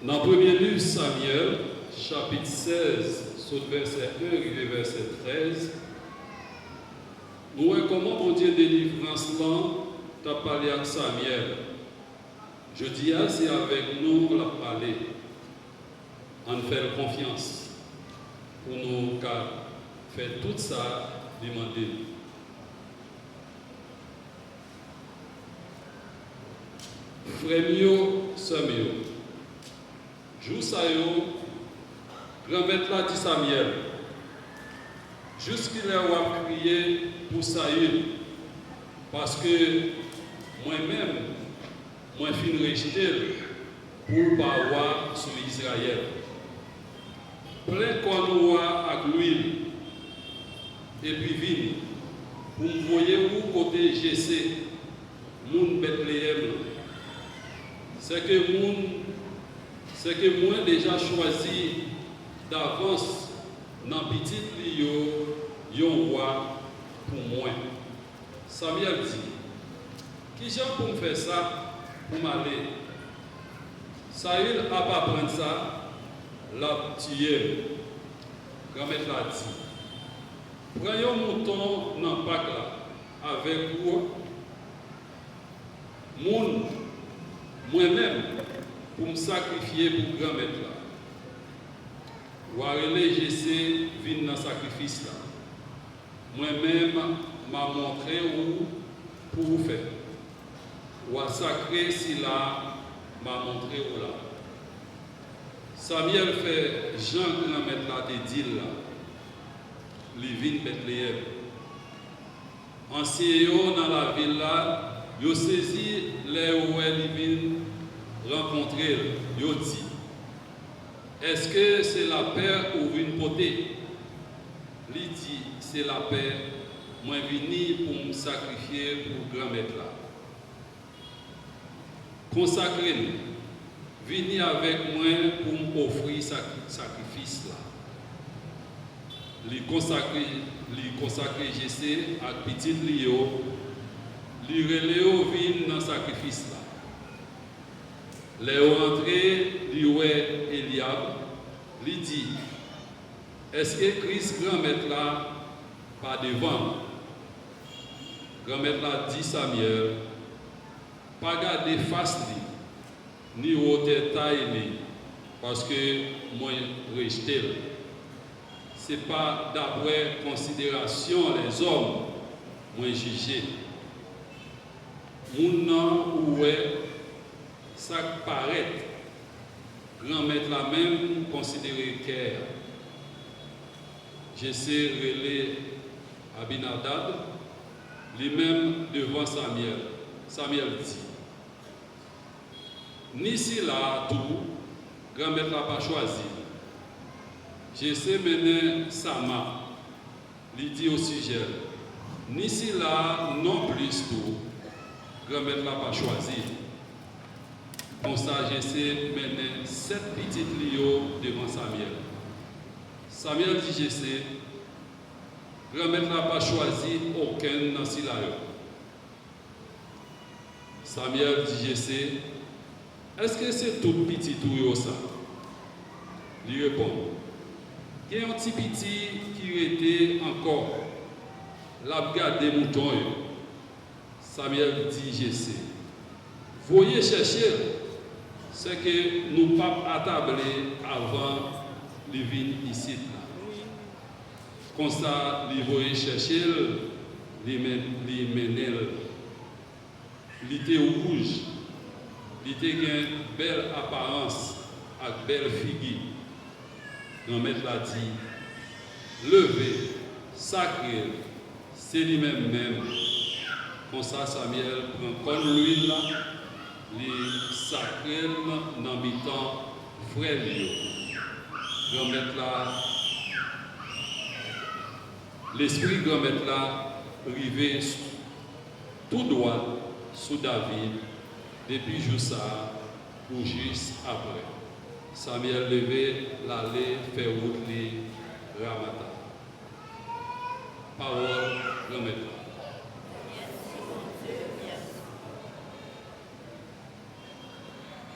Dans le premier livre Samuel, chapitre 16, sur le verset 1 et verset 13, nous voyons comment mon Dieu délivrance là, tu as parlé avec Samuel. Je dis, c'est avec nous qu'on a parlé. On fait confiance pour nous faire tout ça, demander. Frère mio, sœur mio, jour ça yo, grand-mère là dit Samuel, jusqu'il a crié pour Saül, parce que moi-même, moi fin rejeté pour pas avoir sur Israël. Plein qu'on avec l'huile, et puis vine, pour me voyer où côté GC, moun Bethléem. C'est que moi déjà choisi d'avance dans petit lieu yon roi pour moi. Samuel dit, qui j'ai pour me faire ça pour m'aller? Saül n'a pas prendre ça, l'a tué. Grand-mère l'a dit. Prenez un mouton dans le pack là, avec vous. Moi-même, pour me sacrifier pour grand-mère là. Ou aller GC vin dans le sacrifice là. Moi-même, m'a montré où pour vous faire. Ou à sacré si là, m'a montré où là. Samuel fait Jean grand-mère là des deals là. Les vignes Bethléem. Ancien dans la ville là, yo saisi les où les vignes rencontrer, yo dit. Est-ce que c'est la paix ou une potée? Il dit, c'est la paix. Moi vini pour me sacrifier pour grand-mère là. Consacrez-nous. Vini avec moi pour m'offrir sacrifice là. Li consacrer GC à petit Lio, li reléo vin dans sacrifice là. Les rentré, li ouais Eliab, li dit, est-ce que Christ grand-mère là pas devant? Grand-mère là dit Samuel, pas garder face li, ni haute taille li, parce que moi rejeté. Ce n'est pas d'après considération les hommes, moi jugé. Moun nan oué, ça paraît, grand-mère la même considéré qu'elle. J'essaie de relayer Abinadab, lui-même devant Samuel. Samuel dit, ni si là tout, grand-mère n'a pas choisi. J'essaie de mener Sama, lui dit au sujet, ni si là non plus tout, grand-mère n'a pas choisi. Comme ça, j'essaie de mener 7 petites lios devant Samuel. Samuel dit, j'essaie, grand-mère n'a pas choisi aucun dans ce là. Samuel dit, j'essaie, est-ce que c'est tout petit tout ça? Il répond, il y a un petit qui était encore la garde des moutons. Samuel dit, je sais. Voyez chercher, c'est que nous pas attablés avant les vignes ici. Comme ça, les voyez chercher, les mener. Il était rouge, il était une belle apparence, avec belle figure. Grand-mère l'a dit, levé, sacré, c'est lui-même même. Comme ça, Samuel prend comme l'huile, les sacrés dans le temps, frère. Grand-mère là, l'esprit grand-mère là, arrivé tout droit sous David, depuis jour ça, ou juste après. Samuel levé, l'aller, faire route, les Ramata. Parole, grand-mère.